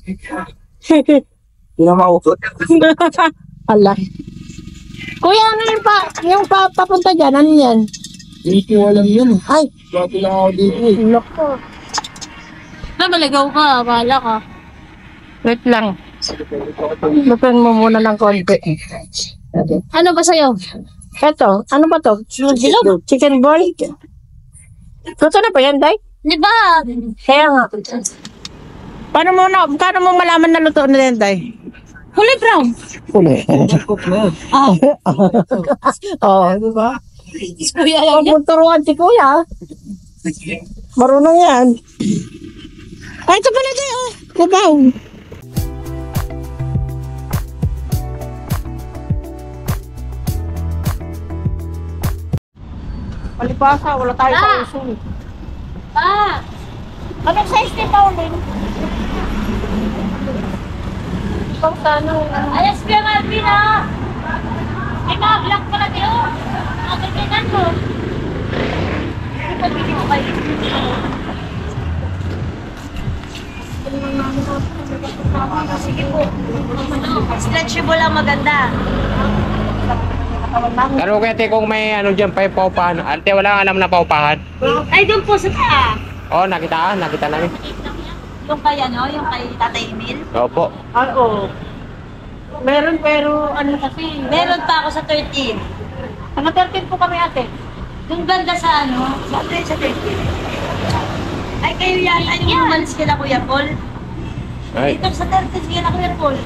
Hindi na maukot. Ala. Kuya, ano yung papunta dyan? Ano yan? Hindi ko alam yun. Ay. Dati lang ako dito eh. Loko. Maligaw ka, bahala ka. Wait lang. Lupan mo muna ng konti. Ano ba sa'yo? Eto, ano ba to? Chicken ball? Luto na ba yan, Day? Di ba? Kaya nga. Paano mo malaman na luto na yan, Day? Huli brown. Huli. Oo, di ba? Kuya, ayaw turuan si Kuya. Marunong yan. Ay, ito pala Day, oh. Kubaw. Palipasa, wala tayo sa uso. Pa! Anong size ni Pauline? Pang sana. Ayos ka nga, Pina! Ay, mga-vlog ko na tayo. Nakagagyan mo. Pag-video ko kayo. Sige po. Stretchable lang maganda. Pero kaya kung may ano dyan, paupahan. Ate, wala kang alam na paupahan? Ay, doon po sa ta. Oo, nakita namin. Yung kay ano, yung kay Tatay Emil. Opo. Oo. Meron pero ano kasi. Meron pa ako sa 13. Ano 13 po kami ate? Yung ganda sa ano, sa 13. Ay, kayo yan. Ay, yung umalis kila Kuya Paul. Ay. Dito sa 13 kila Kuya Paul.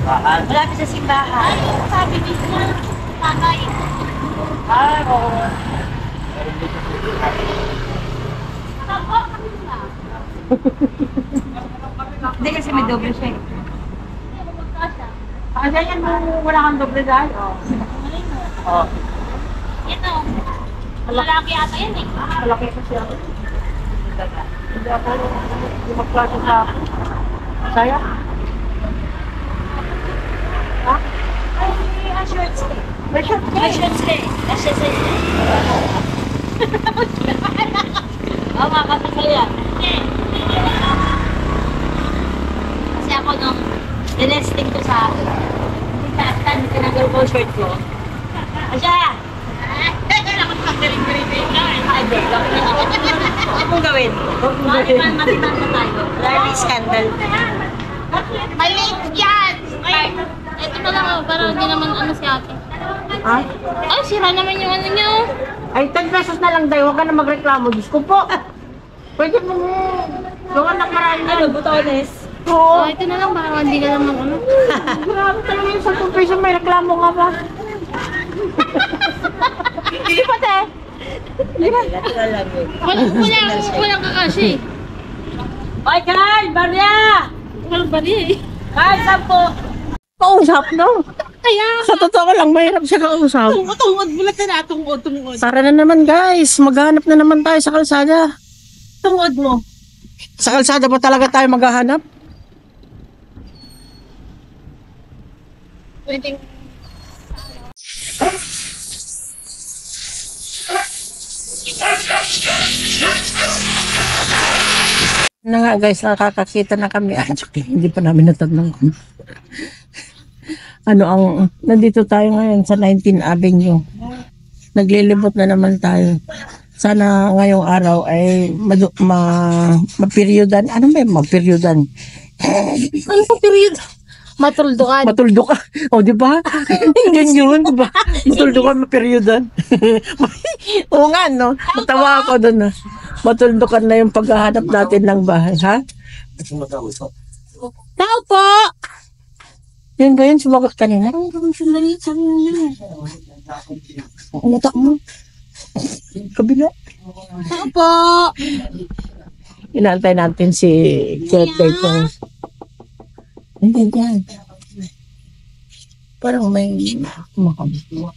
Malapit sa simbahan. Ay, sabi dito na. Tatay. Ay, oo. Hindi kasi may doble siya eh. Kasi yan wala kang doble dahil. Oo. Ito. Malaki ata yan eh. Malaki ko siya. Hindi ako magklase sa saya. Ha? Ay, shorts eh. May short May shorts eh. Kasi sa Oo nga, kasi sa'yo yan. Kasi ako nung dinesting ko sa tinaatan, tinagal ko short ko. Asya! Kailangan pagdaling-galing ka eh. Ay, joke lang. Huwag mong gawin. Matiman na tayo. Larry scandal. Maliit yan! Ay, ito na lang, para hindi naman ano si ate. Ha? Ay, sira naman yung ano niyo. Ay, 10 pesos na lang tayo. Huwag ka na magreklamo. Diyos ko po. Pwede mo gawan ng marami yan. Ano, butones? Oo. Oh, ito na lang, para hindi ka naman ano. Grabe talaga yung 10 pesos. May reklamo nga ba? Hindi pa, te. Walang kakashi. Oy, Carl! Barya! Walang barya eh. Carl, 10. Kausap, no? Kaya. Sa totoo lang, mahirap siya kausap. Tungod, bulat na tungod. Tara na naman, guys. Maghanap na naman tayo sa kalsada. Tungod mo. Sa kalsada ba talaga tayo maghahanap? Pwedeng... Na nga, guys, nakakakita na kami. Hindi pa namin natanong kung ano ang... Nandito tayo ngayon sa 19 Avenue. Naglilibot na naman tayo. Sana ngayong araw ay mapiryodan. Ano ba yung mapiryodan? Ano po period? Matuldukan. Matuldukan. O, di ba? Hindi yun, di ba? Matuldukan, mapiryodan. Oo nga, no? Natawa ako doon, no? Matuldukan na yung paghahanap natin ng bahay, ha? Tao po! Yan ba yun? Sumagot kanina? Sandali, sabi niya. Ano tak mo? Kabila. Tao po! Inaantay natin si caretaker. Hindi yan. Parang may makabuwa.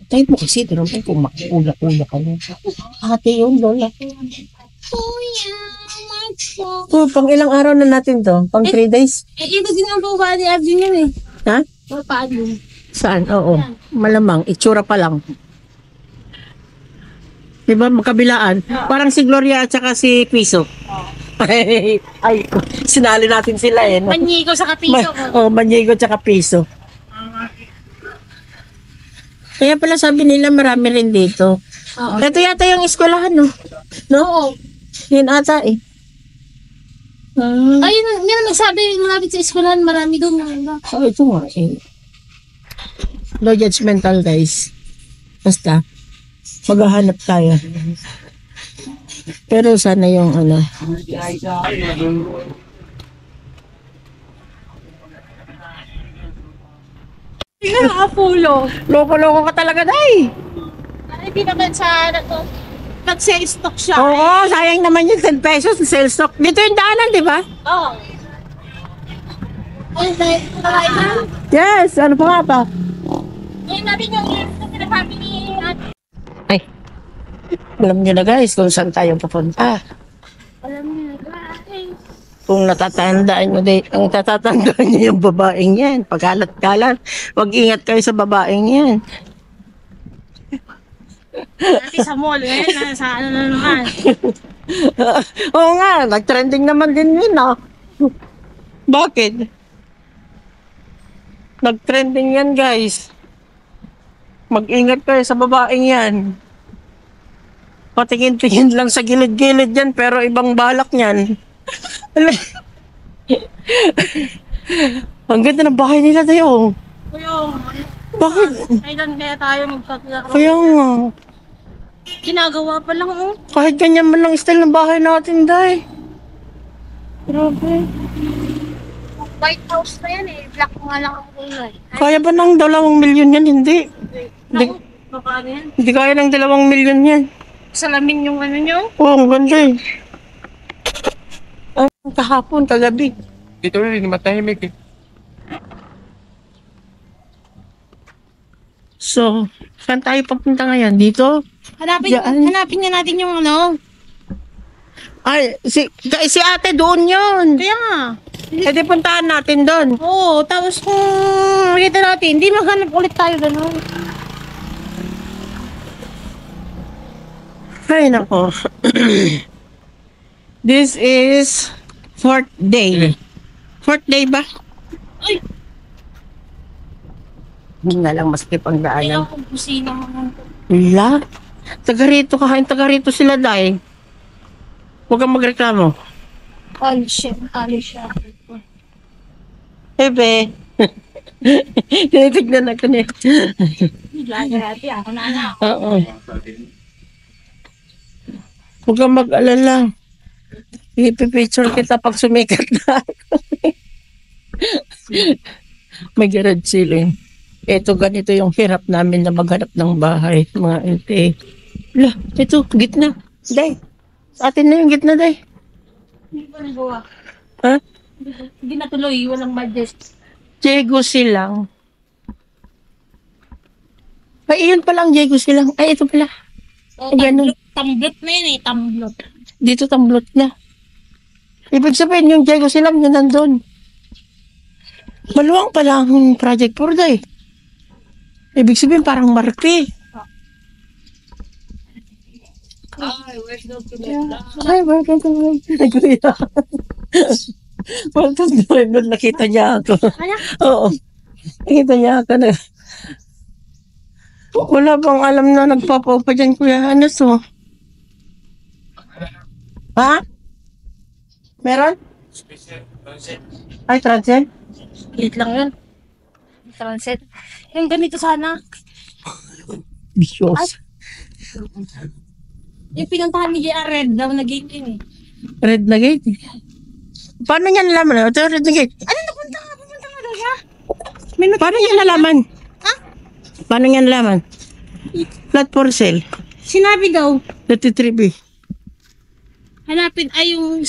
Tayo mo kasi, doon tayo kung makakula-kula ka na. Ate yun, lola. Kuya, macho. Oh, pang ilang araw na natin to? Pang 3 days? Eh, ito din ang bawa ni Arjun yun eh. Ha? Paano? Saan? Oo. Malamang. Itsura pa lang. Di ba? Magkabilaan. Parang si Gloria at saka si Piso. Ay, sinali natin sila eh. No? Manyigo sa kapiso. Manyigo at saka Piso. Kaya pala sabi nila marami rin dito. Ito yata yung eskwelahan, no? No? Yun ata eh. Ayun, may nagsabi, malapit sa eskwelahan, marami doon. Oh, ito nga eh. No judgmental, guys. Basta, maghahanap tayo. Pero sana yung ano. Nakapulo. Loko-loko ka talaga, day. Hindi naman sa nag-sales stock siya. Oo, sayang naman yung 10 pesos sa sales stock. Dito yung daanan, di ba? Oo. Ay, dahil kalain na. Yes, ano pa nga pa? Ngayon natin yung sinasabi ni Ate. Ay, alam niyo na guys kung saan tayo papunta. Alam niyo, guys. Kung natatandaan nyo din, ang tatatandaan nyo yung babaeng yan. Pagkalat-kalat, wag ingat kayo sa babaeng yan. Dati sa mall, ngayon nasa ano na naman. Oo nga, nag-trending naman din yun ah. Bakit? Nag-trending yan guys. Mag-ingat kayo sa babaeng yan. Patingin-tingin lang sa gilid-gilid yan pero ibang balak niyan. Ang ganda ng bahay nila tayo. Kuya, Bakit? kailan kaya tayo magkakilala? Kaya nga. Ginagawa pa lang, oh. Kahit ganyan man lang style ng bahay natin, day. Grabe. White House na yan, eh. Black nga lang ang kulay. Kaya ba ng 2 milyon yan? Hindi. Naku, paano yan? Hindi kaya ng 2 milyon yan. Salamin yung ano nyo? Oo, ang ganda eh. Ay, kahapon, kagabi. Dito rin, matahimik eh. So, saan tayo papunta ngayon? Dito? Hanapin na natin yung ano. Ay, si ate doon yun. Kaya nga. Eh, di puntahan natin doon. Oo, tapos kung makita natin, hindi maghanap ulit tayo ganun. Ay, nako. This is 4th day. 4th day ba? Ay! Hindi na lang maskip ang Kaya daanan. kung kusina mo. Wala. Taga rito, kakain taga rito sila, day. Huwag kang magreklamo. Alicia. Ebe. Tinitignan ako niya. Lagi ako na. Oo. Huwag kang mag-alala. Ipipicture kita pag sumikat na ako. May garage ceiling. Ito, ganito yung hirap namin na maghanap ng bahay, mga ente. Lah, ito, gitna. Day. Sa atin na yung gitna, day. Hindi pa nagawa. Ha? Hindi natuloy, walang budget. Diego silang. Ay, iyon pala ang Diego silang. Ay, ito pala. Oh, Ganun. tamblot na yun eh, tamblot. Dito tamblot na. Ibig sabihin, yung Diego silang yun nandun. Maluwang pala ang project for day. Ibig sabihin, parang Marti. Ay, welcome to my kuya. Welcome to my vlog. Nakita niya ako. Ano? Oo. Nakita niya ako na. Wala bang alam na nagpapaupa dyan, kuya? Ano to? Ha? Meron? Ay, transit? Lit lang yun. Transit. Yung ganito sana. Bisyos. Yung pinuntahan ni JR Red daw naging yun eh. Red na gate. Paano niya nalaman? Ito, red na gate. Ano napunta nga daw siya? Paano niya nalaman? Ha? Paano niya nalaman? Flat for sale. Sinabi daw, 33B. hanapin ay yung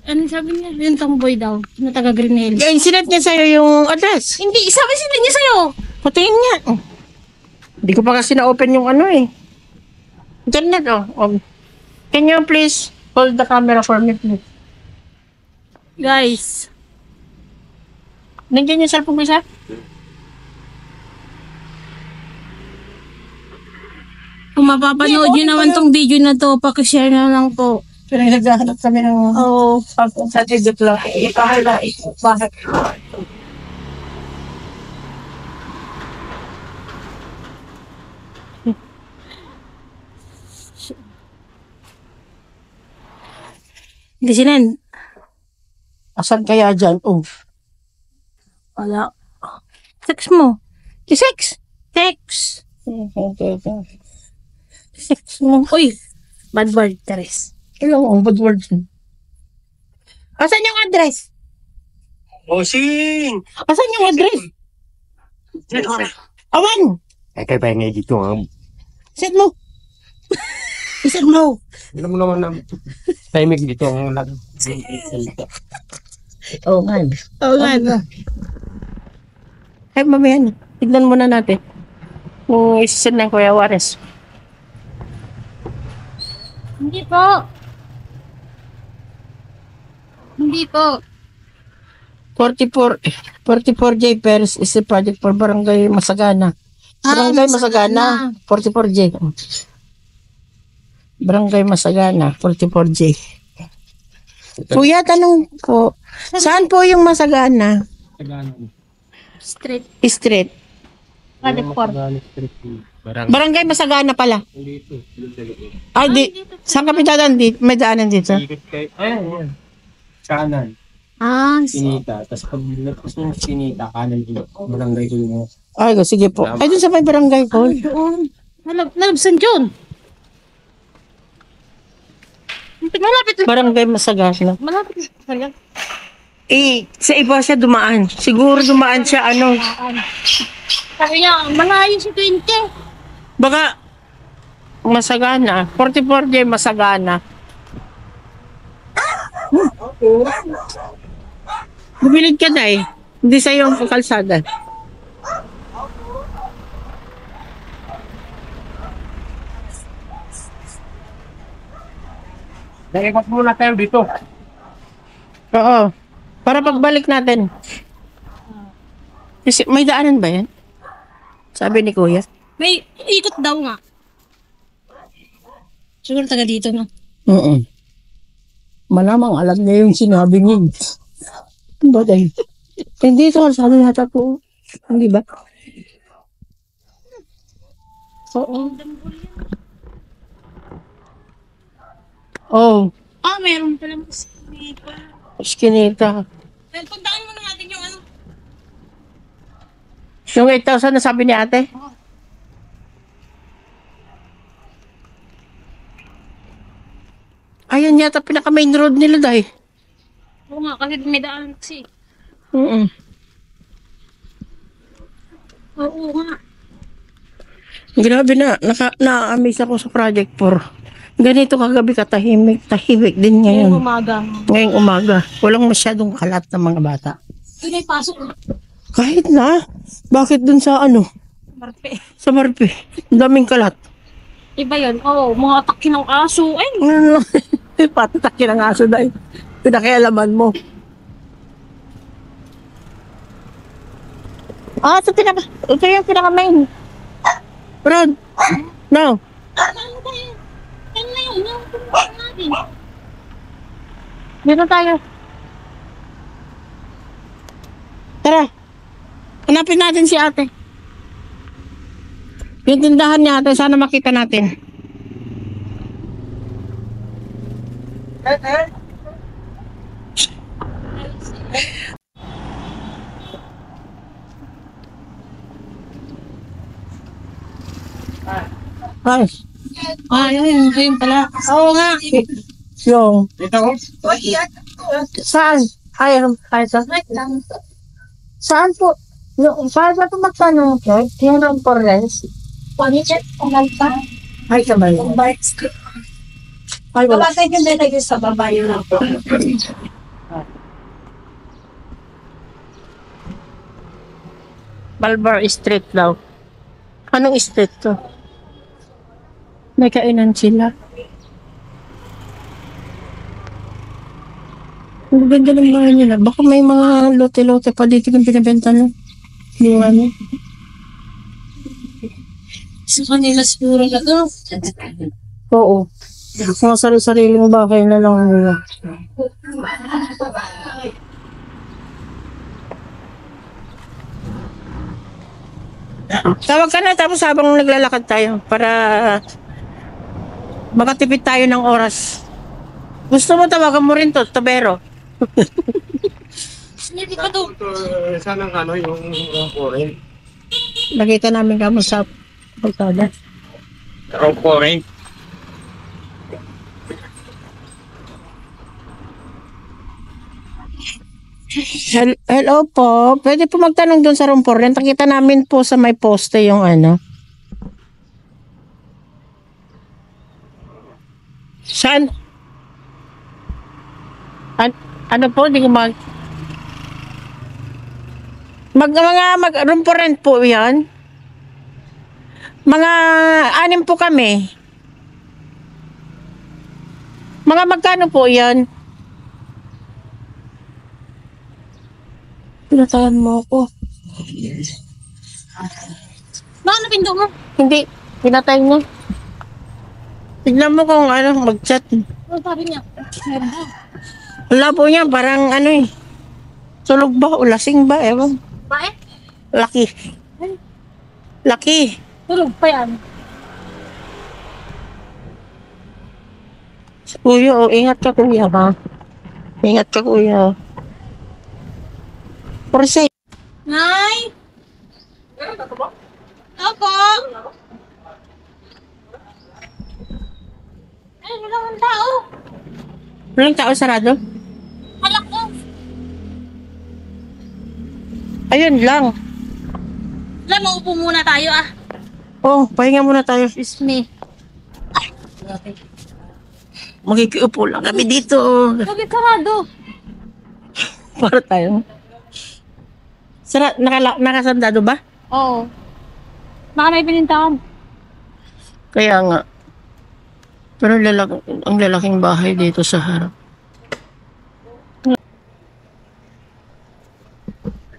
ano sabi niya? Yung tomboy daw, na taga Green Hills. Eh, sinet niya sa'yo yung address. Hindi, sabi sila niya sa'yo. Patingin niya. Oh. Hindi ko pa kasi na-open yung ano eh. Internet oh. Can you please hold the camera for me please? Guys, Nandiyan yung cellphone ko isa? Kung mapapanood nyo naman tong video na to, pakishare na lang po. Pero naghahanap kami ng sa ticket lang. Ipahala. Bakit? Hindi sinan. Asan kaya dyan? Oh. Wala. Text mo. Text. Text. Okay. Text mo. Uy. Bad word, Teres. Hello, ang bad words. Asan yung address? Bossing! Asan yung address? Awan! Ay, kaya pa nga dito nga. Set mo. Set mo. Alam mo naman na timing dito ang Oo nga. Oo nga. Ay, mamaya na. Tignan muna natin. Kung isisid ng Kuya Juarez. Hindi po. Hindi po. 44J Perez is a project for Barangay Masagana. Barangay Masagana, 44J. Barangay Masagana, 44J. Kuya, tanong po, saan po yung Masagana? Street. Street. Barangay Masagana pala. Ay, saan kami dadaan dito? May daanan dito? Ayan. Kanan. Ah, Sinita. Tapos pag nagpos mo sinita, kanan dito. Barangay ko yung Ay, sige po. Ay, dun sa may barangay ko. doon. Nalabsan dyan. Malapit. Barangay Masagana. Malapit. Sa iba siya dumaan. Siguro dumaan siya, Kaya, malayo si 20. baka Masagana. 44J Masagana. Bumilig ka na eh. Hindi sa'yo ang kalsada. Nag-ikot muna tayo dito. Oo. Para pagbalik natin. Kasi may daanan ba yan? Sabi ni Kuya. May ikot daw nga. Siguro taga dito na. Oo. Malamang alam niya yung sinabi niya. Ba dahil? Hindi ito kalsada yata po. Hindi ba? Oo. Oh, Ah, meron palang sinipa. Eskinita. Puntaan mo na natin yung ano. Yung 8,000 na sabi ni ate? Ayun yata pinaka main road nila dahil. Oo nga, kasi may daan kasi. Oo. Oo nga. Grabe na, na-amaze ako sa Project 4. Ganito kagabi tahimik din ngayon. Ngayong umaga. Ngayong umaga. Walang masyadong kalat ng mga bata. Yun ay pasok. Kahit na, bakit dun sa Marpe. sa Marpe, ang daming kalat. Iba yun. Oo, mga atake ng aso. Ay, Ano lang, patatakin ang aso dahil pinakialaman mo. Ito yung pinaka-main. Rod, no. ano ba yun? Yan na yun. Yung pumunta natin. Dito tayo. Tara. Hanapin natin si ate. Yung tindahan niya ate, sana makita natin. Ay, Ayun pala. oo nga. Yung, Dito ko? saan? Ay, saan po? Yung, saan ba ito magtanong? Yung ng Torres? Panicheck, umalta. Ay, sabay. Ay, wala. Kapag yung dito sa babae na po. Balbar Street daw. Anong street to? May kainan sila. Ang ganda ng mga nila. Baka may mga lote-lote pa dito yung pinabenta nyo. Yung ano. Sa kanila siguro na to. Oo. Mga sarili-sariling bahay na lang nila. Tawag ka na tapos habang naglalakad tayo para makatipid tayo ng oras. Gusto mo tawagan mo rin to, Tobero? Hindi pa to. Sana ano yung foreign. Nakita namin kamo sa pagkada. Yung foreign. Hello po. Pwede po magtanong doon sa room 4. Nakita namin po sa may poste yung ano. Saan? Ano po? Hindi ko mga room 4 rent po yan. Mga 6 po kami. Mga magkano po yan? Pinatahan mo ako. Bakit napindo mo? Hindi. Pinatay niya. Tignan mo kung ano, mag-chat. Ano sabi niya? Meron daw. Wala po niya, parang ano eh. Tulog ba o lasing ba? Ewan. Bakit? Laki. Laki. Tulog pa yan. Kuya, oh, ingat ka kuya ha. Ingat ka kuya. Porse. Nay! Opo! Ay, wala kang tao. Walang tao sarado? Halak ko. Ayun lang. Wala, maupo muna tayo ah. Oh, pahinga muna tayo. Excuse me. Magikiupo lang kami dito. Bakit sarado? Para tayo. Nakasandado ba? Oo. Baka may pinintahan. Kaya nga. Pero ang lalaking bahay dito sa harap.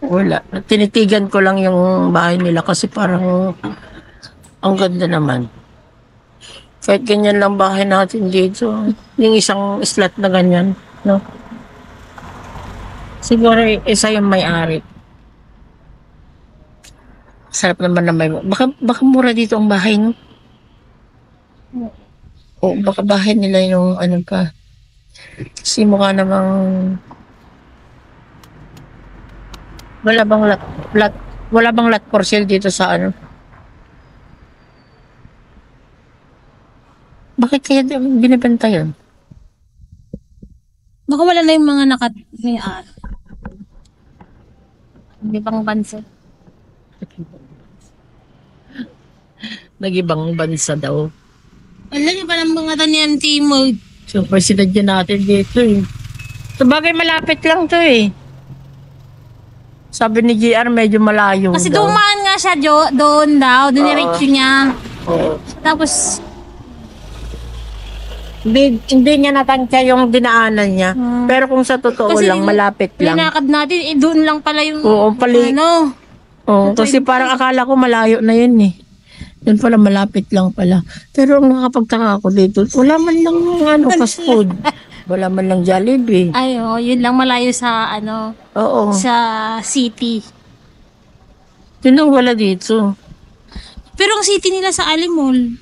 Wala. Tinitigan ko lang yung bahay nila kasi parang ang ganda naman. Kahit ganyan lang bahay natin dito. Yung isang slot na ganyan. No? Siguro isa yung may-ari. Sarap naman na may... Baka mura dito ang bahay, no? O baka bahay nila yung ano pa. Kasi mukha namang... Wala bang lot for sale dito sa ano? Bakit kaya binibenta yun? Baka wala na yung mga Hindi pang bansa. Nag-ibang bansa daw. Wala niyo pa ng mga tanian timog. So, sinadya natin dito eh. Sabagay malapit lang to eh. Sabi ni GR medyo malayo Kasi daw. dumaan nga siya doon daw. Diniretso niya. Oo. Tapos, Hindi niya natangka yung dinaanan niya. Pero kung sa totoo Kasi lang, malapit lang. linakad natin, doon lang pala yung Oo, ano. Oo, kasi parang akala ko malayo na yun eh. Yun pala, malapit lang pala. Pero ang nakapagtaka ako dito, wala man lang fast food. Wala man lang Jollibee. Ay, yun lang malayo sa Oo. sa city. Yun ang wala dito. Pero ang city nila sa Alimol.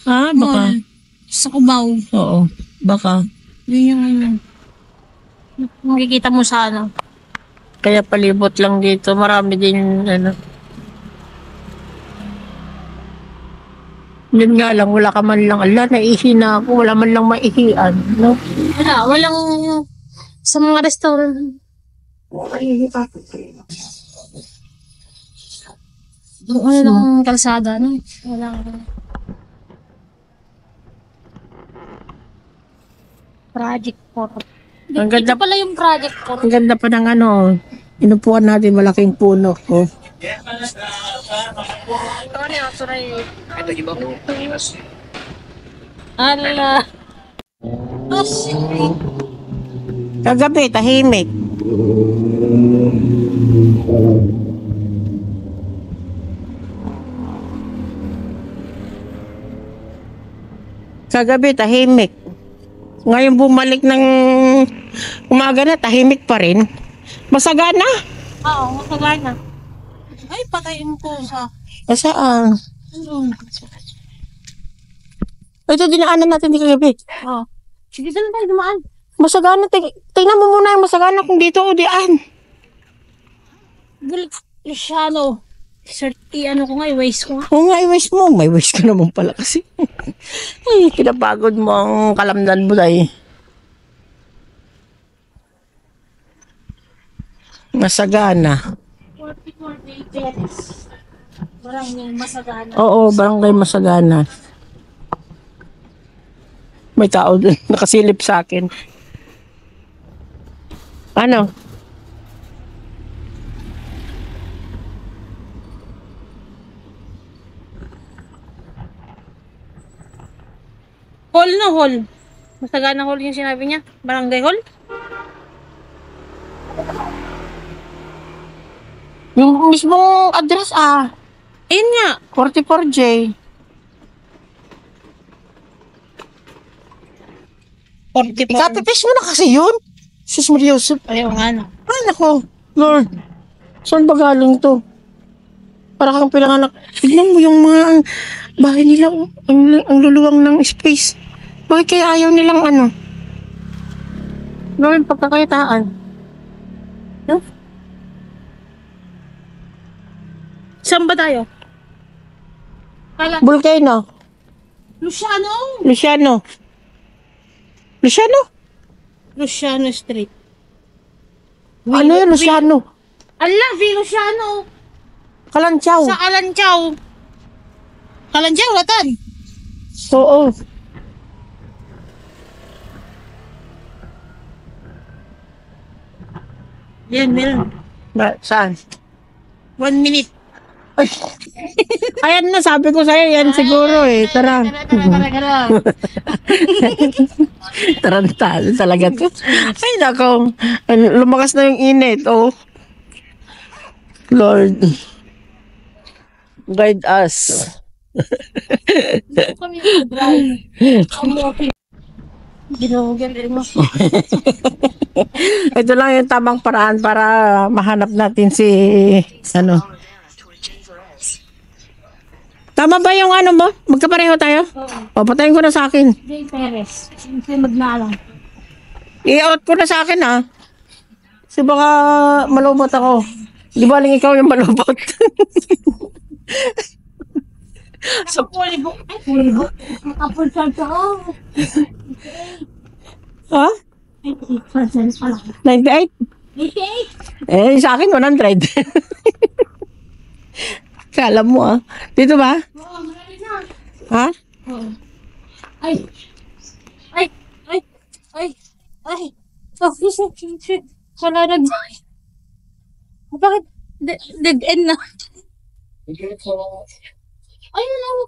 Ah, baka. Mall. Sa Cubao. Oo, baka. Yun yung makikita mo sa Kaya palibot lang dito. Marami din, Yun nga lang, wala ka man lang. Ala, naihi na ako. Wala man lang maihian. No? walang sa mga restaurant. Wala lang kalsada, no? Walang project for. Ang ganda Ito pala yung project for. Ang ganda pa ng inupuan natin malaking puno. Oh. Ala. Kagabi, tahimik. Kagabi, tahimik. Ngayon bumalik ng umaga na, tahimik pa rin. Masagana. Oo, masagana. Ay, patay yung pusa. Saan? Ano? Ito, dinaanan natin di kagabi. Oo. Sige, saan tayo dumaan? Masagana, tingnan mo muna yung masagana kung dito o diyan. Luciano. Sir, ano ko nga, i-waste ko nga. Oo nga, i-wish mo. May wish ka naman pala kasi. Ay, pinapagod mo ang kalamnan mo dahil. Masagana. 44 days. Parang yung masagana. Oo, barangay Masagana. May tao dun, nakasilip sa akin. Ano? Hall na hall. Masagana hall yung sinabi niya. Barangay hall. Yung mismong address Ayun nga. 44J. Ikapipis mo na kasi yun. Sus Maria Joseph. Ayaw nga no. Ay, nako. Lord. Saan ba galing to? Para kang pinanganak. Tignan mo yung mga bahay nila. Ang luluwang ng space. Bakit kaya ayaw nilang gawin pagkakakitaan? No? Saan ba tayo? Kala, Volcano. Luciano. Luciano. Luciano? Luciano Street. Ano yun, Luciano? Allah, V. Luciano. Kalanchaw. Sa Kalanchaw. Kalanchaw, Latan. Oo. Yan, meron. Saan? 1 minute. Ayan na, sabi ko sa'yo, yan siguro eh. Tara. Tara. Tarantado talaga to. Ay, nako. Lumakas na yung init, oh. Lord. Guide us. Kami drive. Ginugan din mo. Ito lang yung tamang paraan para mahanap natin si, Tama ba yung mo? Magkapareho tayo? O, patayin ko na sa akin. Jay Perez. Hindi magnalang. I-out ko na sa akin, Kasi baka malubot ako. Di ba lang ikaw yung malubot? Sa pulibok. Ay, pulibok. Makapulsal ka ako. Ha? 88% pala. 98? 88? Sa akin 100. Kala mo, Dito ba? Oo, marami na. Ha? Oo. Ay. Ay. Ay. Ay. Ay. Oh, shit. Wala na. Bakit? Dead end na. Ayun lang.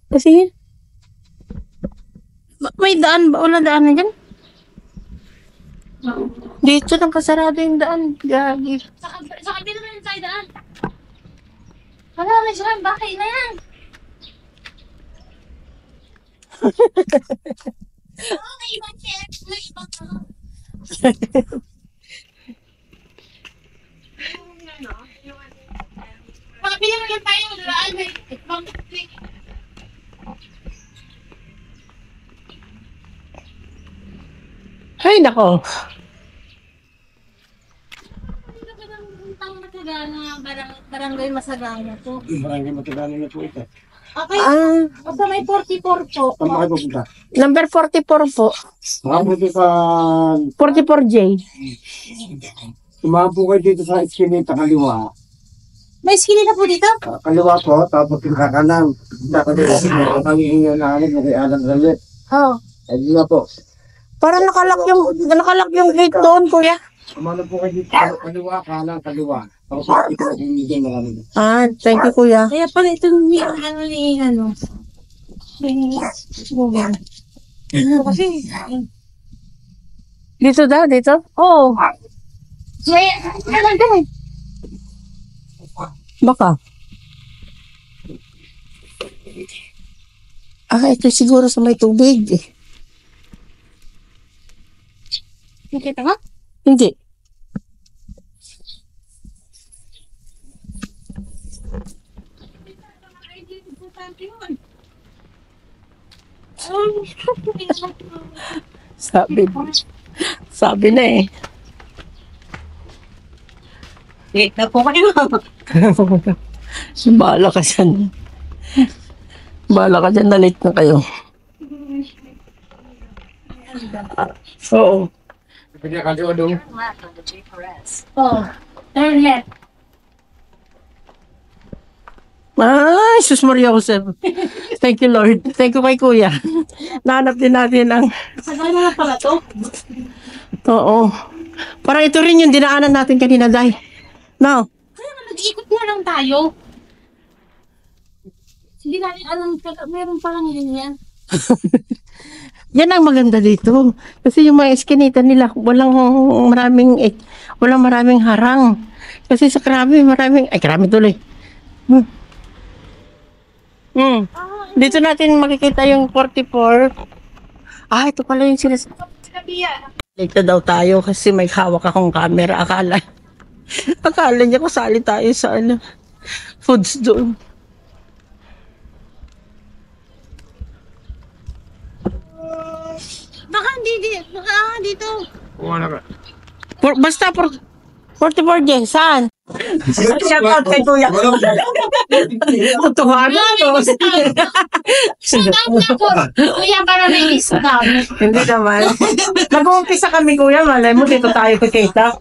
Kasi, May daan ba? Wala daan na dyan? dito lang kasarado yung daan. Gagi. Sa kabila na yung tayo daan. Wala, may siya. Bakit na yan? May ibang check. May ibang Makapili na lang tayo. Daan. May ibang click. Ay, nako. Barangay Masagana to. Barangay Matagano na po ito. Okay. Basta may 44 po. Saan ba kayo pupunta? Number 44 po. Makapunta sa... 44J. Tumama po kayo dito sa iskinita kaliwa. May skinny na po dito? Kaliwa po, tapos yung kakanan. Ang ihinga na alam na kay Alan Ralet. Oh. Ay, di na po. Parang nakalak yung gate doon, kuya. Tumama po kayo dito sa kaliwa, kanan, kaliwa. Tapos ito yung hindi na kami. Thank you, kuya. Kaya pala ito ni ano. Kasi, Dito daw, dito? oh. May, alam ka eh. Baka. Ito siguro sa may tubig. Nakita ka? Hindi. Sabi na eh. Late na po kayo. Bahala ka dyan. Bahala ka dyan na late na kayo. Oo. Pwede ka doon. Oh, turn left. Ay, Sus Maria Jose. Thank you, Lord. Thank you kay Kuya. Nahanap din natin ang... Sagal na pala to. Oo. Parang ito rin yung dinaanan natin kanina, Day. No? Kaya nag-ikot nga lang tayo. Hindi natin alam, meron parang ganyan. Yan ang maganda dito. Kasi yung mga eskinita nila, walang maraming harang. Kasi sa Krabi, Krabi tuloy. Dito natin makikita yung 44. Ito pala yung sinasabi. Dito daw tayo kasi may hawak akong camera. Akala niya kasali tayo sa foods doon. Baka dito. Basta 44 din. Saan? Shout out kay Kuya. Tuhan mo to. Kuya, para may discount. Hindi naman. Nag-uumpisa kami, Kuya. Malay mo, dito tayo kikita.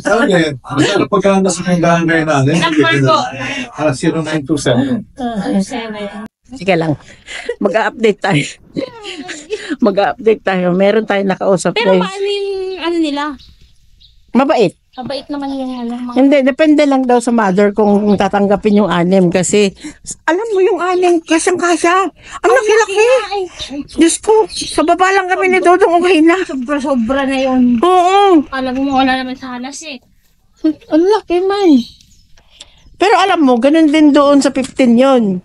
Sabi, basta pagkanda sa tindahan kayo natin. Number ko. 0927. Sige lang. Mag-update tayo. Meron tayong nakausap. Pero guys. paano yung nila? Mabait. Mabait naman yung mga... Hindi, depende lang daw sa mother kung tatanggapin yung 6 kasi alam mo yung 6 kasyang-kasya. Ang laki-laki. Diyos ko, sa baba lang kami ni Dodong okay na. Sobra-sobra na yun. Oo. Alam mo, wala naman sa halas eh. Ang laki man. Pero alam mo, ganun din doon sa 15 yun.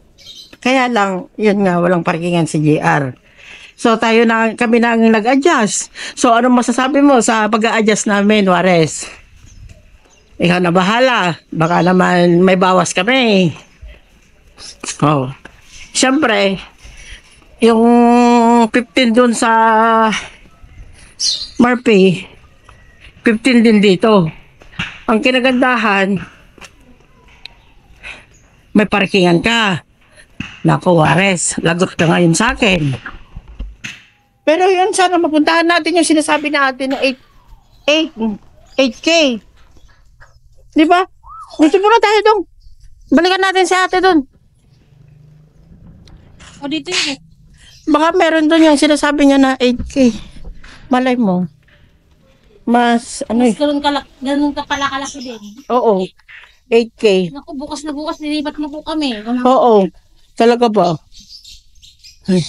Kaya lang, yun nga, walang parkingan si JR. So kami na ang nag-adjust. So anong masasabi mo sa pag-a-adjust namin, Juarez? Ikaw na bahala. Baka naman may bawas kami. Siyempre, yung 15 dun sa Marpe, 15 din dito. Ang kinagandahan, may parkingan ka. Naku, Juarez, lagot ka ngayon sa akin. Pero yun, sana mapuntahan natin yung sinasabi natin na 8K. Di ba? Dito muna tayo dong. Balikan natin si ate dun. O dito yun eh. Baka meron dun yung sinasabi niya na 8K. Malay mo. Mas, Mas ganun ka pala kalaki din. Oo. 8K. Naku, bukas na bukas, nilipat mo po kami. Oo. Talaga ba? Ay.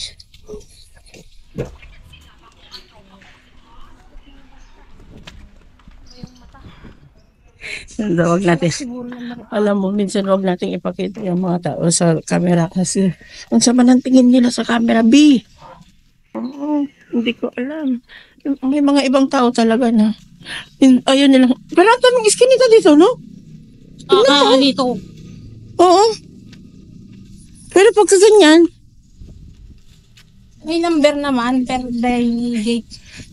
Wag natin. Alam mo, minsan wag natin ipakita yung mga tao sa camera kasi kung sa man ang tingin nila sa camera, B. Hindi ko alam. May mga ibang tao talaga na ayun nila. Parang tamang iskinita dito, no? Dito. Oo. Pero pag sa ganyan, May number naman, pero dahil gate.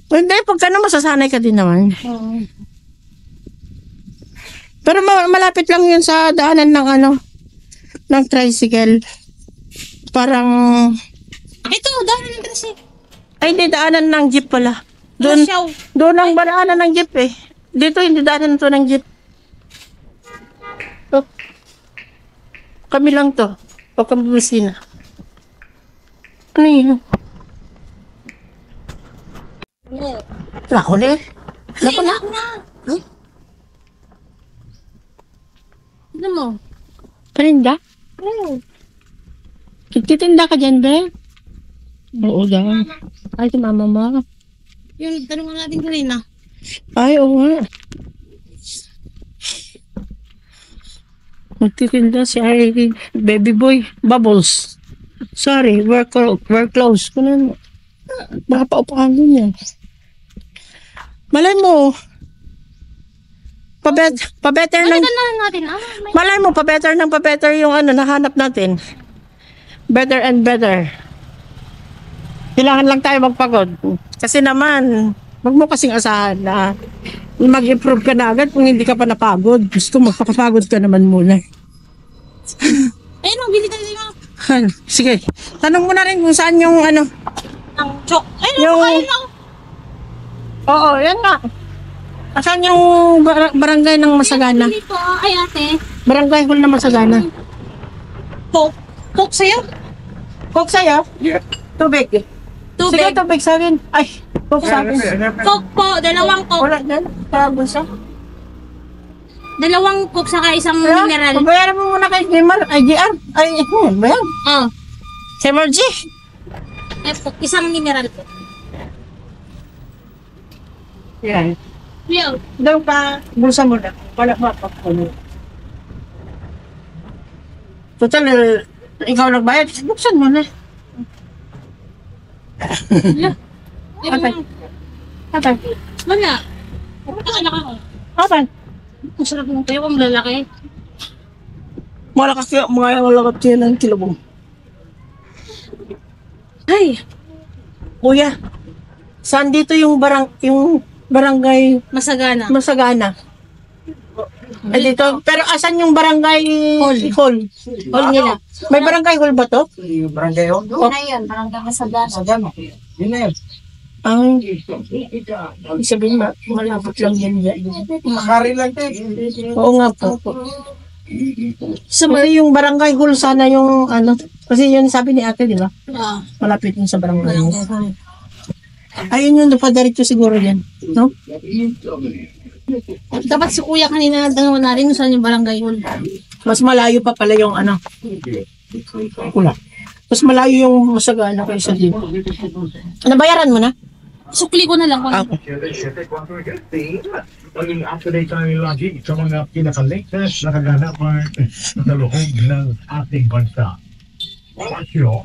hindi, pagka na masasanay ka din naman. Pero malapit lang yun sa daanan ng ng tricycle. Parang, Ito, dahil ng kasi. ay hindi, daanan ng jeep pala. Doon ang daanan ng jeep eh. Dito hindi daanan to ng jeep. Oh. Kami lang to. O kami busina. Ano yun? Lako na eh. Lako na. Ano mo? Paninda? Titinda ka dyan, be? Oo daw. Ay, si mama mo. Yung tanong natin kanina. Ay, oo nga. Magtitinda si Irene. Baby boy. Bubbles. Sorry, we're close. Kunin mo. Baka paupahan din yan. Malay mo. Pa-better ng... Balikan na natin. Malay mo, pa-better yung nahanap natin. Better and better. Kailangan lang tayo magpagod. Kasi naman, wag mo kasing asahan na mag-improve ka na agad kung hindi ka pa napagod. Gusto magpapagod ka naman muna. Ayun, bili tayo yung Sige, tanong mo na rin kung saan yung ang chok. Ayun, Yung- ayun lang. Oo, yan nga. Asan yung barangay ng Masagana? Bili po. Ay, ate. Barangay hall na Masagana. Coke sa'yo? Coke sa'yo? Yeah. Tubig. Sige, tubig sa akin. Ay, Coke sa akin. Coke po. Dalawang Coke. Wala dyan. Bulsa. Dalawang Coke saka isang mineral. Pabayaran mo muna kay Gmar. Ay, GR. Ay, ba yan? Oh. Si Margie. Isang mineral po. Yan. Yo. Daw pa, bulsa mo na. Wala ba pa po. Total, ikaw nagbayad. Buksan mo na. Atay. Atay. Wala. Anak ako. Atay. Ang sarap ng tayo kung lalaki. Malakas yung mga malakat yan ng kilabong. Ay, kuya, saan dito yung barangay Masagana. Masagana? Ay, dito. Pero asan yung barangay hall? Hall nila. May barangay hall ba to? Yung barangay yun? Doon na yun. Barangay Masagana. Sagano. Yun na yun. Ang ibig sabihin, malapot lang yan. Makari lang tayo. Oo nga po. Kasi yung barangay hall sana yung kasi yun sabi ni ate, di ba? Ah. Malapit yun sa barangay hall. Ayun yung napadiretso siguro yan. No? Dapat si kuya kanina tanong na rin saan yung barangay hall. Mas malayo pa pala yung Kula. Mas malayo yung Masagana kaysa dito. Nabayaran mo na? Sukli ko na lang. Ako. Maging up-to-date tayo lagi sa mga pinaka-latest na kaganapan sa loob ng ating bansa. Wasyo.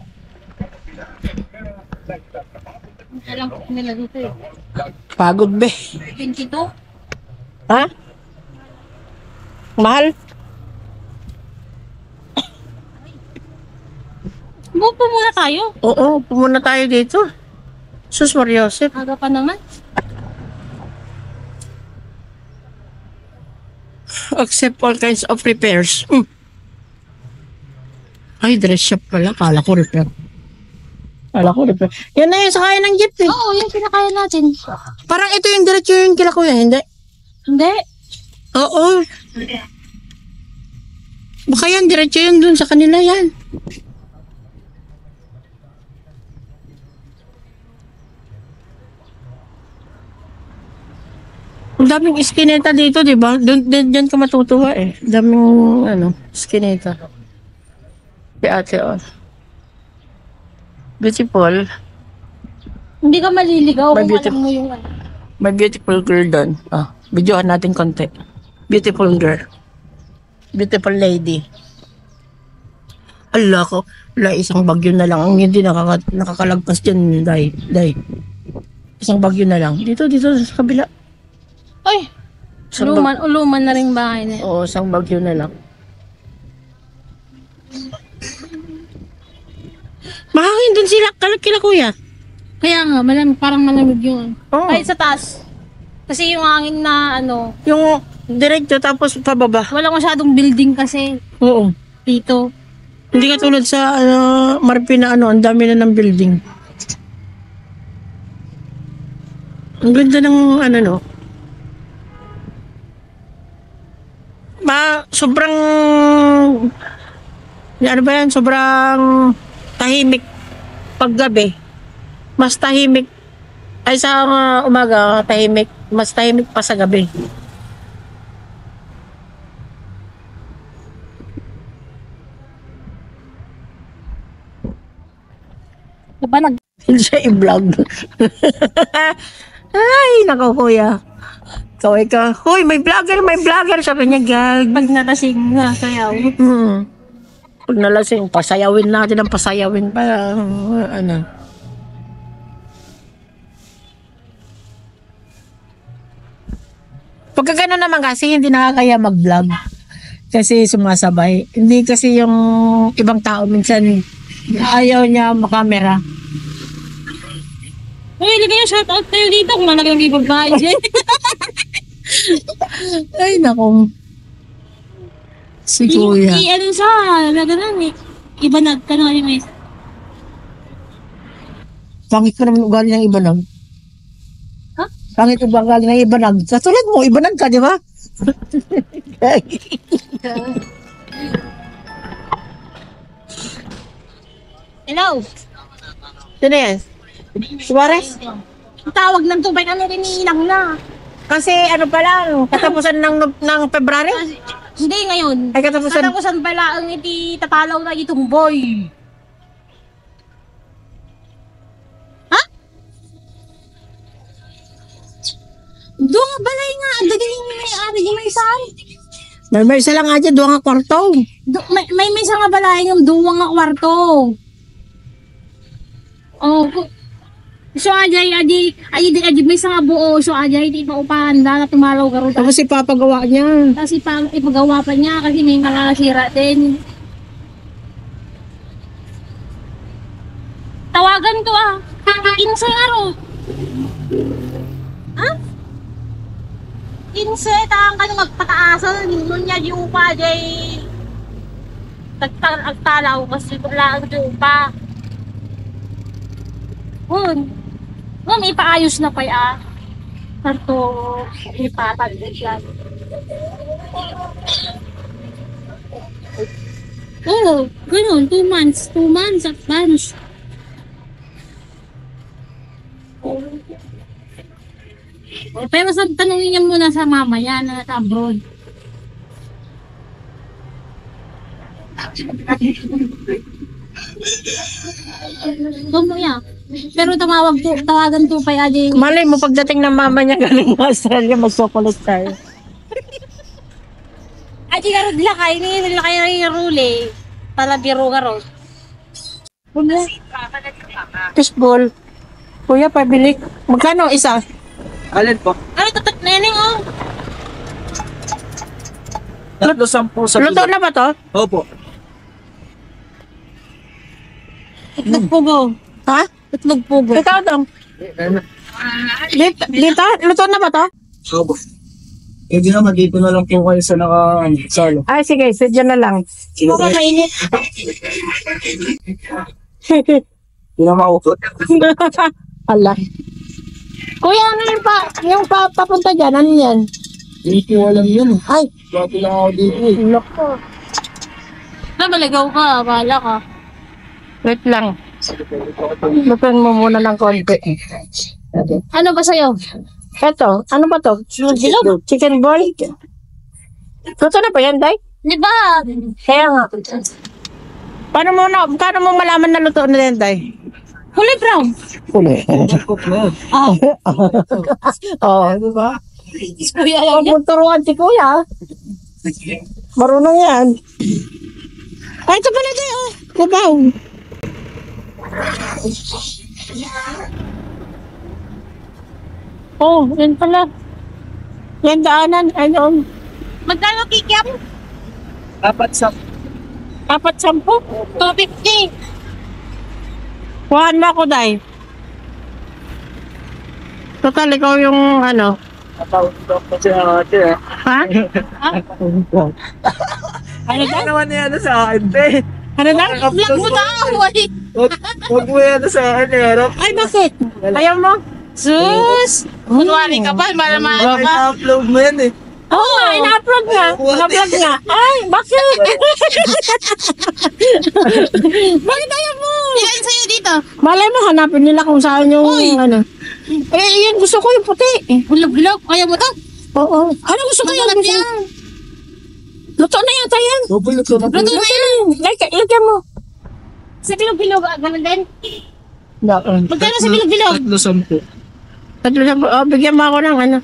Alam ko nila dito eh. Pagod be. 22? Ha? Mahal? Bupo muna tayo. Oo, pumunta tayo dito. Sus Mariosep. Aga pa naman. Accept all kinds of repairs. Ay, dress shop pala. Kala ko repair. Yan na yung sakay ng jeep eh. Oo, yung pinakaya natin. Parang ito yung diretso yung kila kuya, hindi? Hindi. Oo. Baka yan, diretso yun dun sa kanila yan. Ang daming iskineta dito, di ba? Diyan ka matutuwa eh. Daming, iskineta. Si ate, Beautiful. Hindi ka maliligaw May kung beautiful. alam mo yung May beautiful girl doon. Videohan natin konti. Beautiful girl. Beautiful lady. Ala ko. Wala, isang bagyo na lang. Ang hindi nakakalagpas dyan, day. Isang bagyo na lang. Dito sa kabila. Ay! Isang Uluman na rin bahay na yun. Oo, isang bagyo na lang. Mahangin dun sila, kila kuya. Kaya nga, parang malamig yung Oo. Ay, sa taas. Kasi yung hangin na Yung diretso tapos pababa. wala masyadong building kasi Oo. dito. Hindi ka tulad sa Marpi na ang dami na ng building. Ang ganda ng no. Sobrang sobrang tahimik paggabi. Mas tahimik ay sa umaga tahimik, mas tahimik pa sa gabi. Diba Hindi siya i-vlog. Ay, nako kuya. Ikaw. Hoy, may vlogger. Sabi niya, gag. pag natasing na sayaw? Pag nalasing, pasayawin natin ang pasayawin pa. Ano. Pagka gano'n naman kasi, hindi nakakaya mag-vlog. Kasi sumasabay. Hindi kasi yung ibang tao minsan ayaw niya makamera. Uy, hindi kayo shoutout kayo dito kung malaki yung ibang kain dyan. Ay, naku. Si Kuya. Ano sa, gano'n eh. Iba na, gano'n yung may. Pangit ko naman ugali ng ibanag. Ha? Pangit ugali ng ibanag. Katulad mo, ibanag ka, di ba? Hello? Sino yan? Suarez? Ang tawag ng tubay, ano rin iilang na. Kasi ano pa lang, katapusan ng February? Hindi ngayon. Ay, katapusan. Katapusan pala ang iti tatalaw na itong boy. Ha? Doon nga balay nga. Ang dagaling may-ari yung may saan. May isa lang nga dyan, doon nga kwarto. May isa nga balay yung duwang nga kwarto. Oh, so ajay may isa nga buo. So ajay di maupahan na tumalaw garo. Tapos ipapagawa niya. Tapos ipagawa pa niya kasi may mga sira din. Tawagan ko ah. Inse aro. Ha? Inse tang kanang magpataasan nun niya di upa jay. Agtalaw kasi wala ang di upa. Ipaayos na pa ya. Sarto ipatag din siya. Oo, ganun, 2 months advance. Pero sa tanongin niya muna sa mama niya na nasa abroad. Bumuya. Pero tawagan to pa yadi. Malay mo, pagdating ng mama niya galing Australia, magsukulit tayo. Adi garod lakay ni lakay rule. Para biro garod. Fishball. Kuya, pabili. Magkano isa? Alin po? Ay tatak neneng oh. 310 sa Luto na ba to? Opo. Itlog pugo. Ha? Itlog pugo. Ikaw dong. Dito? Luto na ba to? Opo. Eh di naman, dito na lang po kayo sa salo. Ay, sige. Sadya na lang. Pugo mainit. Hindi na maukot. Ala. Kuya, ano yung papunta dyan? Ano yan? Hindi ko alam yun. Ay, Bago lang ako dito eh. loko. Malagaw ka, bala ka. Wait lang. Lutuin mo muna ng konti. Ano ba sa'yo? Eto, ano ba to? Dilog. Chicken ball? Luto na pa yan, Day? Di ba? Kaya nga. Paano mo malaman na luto na yan, Day? Kulay brown. Huli. Cook na yun. Oo, di ba? Kuya ayaw niya. Magturuan si Kuya. Marunong yan. Ay, ito pala, Day, oh. Kubaw. Oh, yan pala. Yan daanan. Ayun. Magkano kikiam? 410. 250. Kuhaan mo ako, Day. Total, ikaw yung ano. Natawag ko kasi ang ate eh. Ha? Ano daw? naman yan sa akin, te. Ano daw? Vlog mo daw. Huwag mo yan sa akin eh. Harap. Ay, bakit? Ayaw mo? Sus! Kunwari ka pa, malaman ka. upload mo yan eh. Oo, ina-upload nga. Ina-upload nga. Ay, bakit? Bakit ayaw mo? Ilan sa'yo dito? Malay mo, hanapin nila kung saan yung ano. Eh, yan, gusto ko yung puti. Hulog-hulog. Kaya mo to? Oo. Ano gusto ko yung Masarap puti? yan. Luto na yata yan. Bubulot ko na. Luto na yan. Lagyan mo. Sa bilog-bilog, ganun din. Daan. Magkano sa bilog-bilog? 310. Tatlo sa, bigyan mo ako ng ano.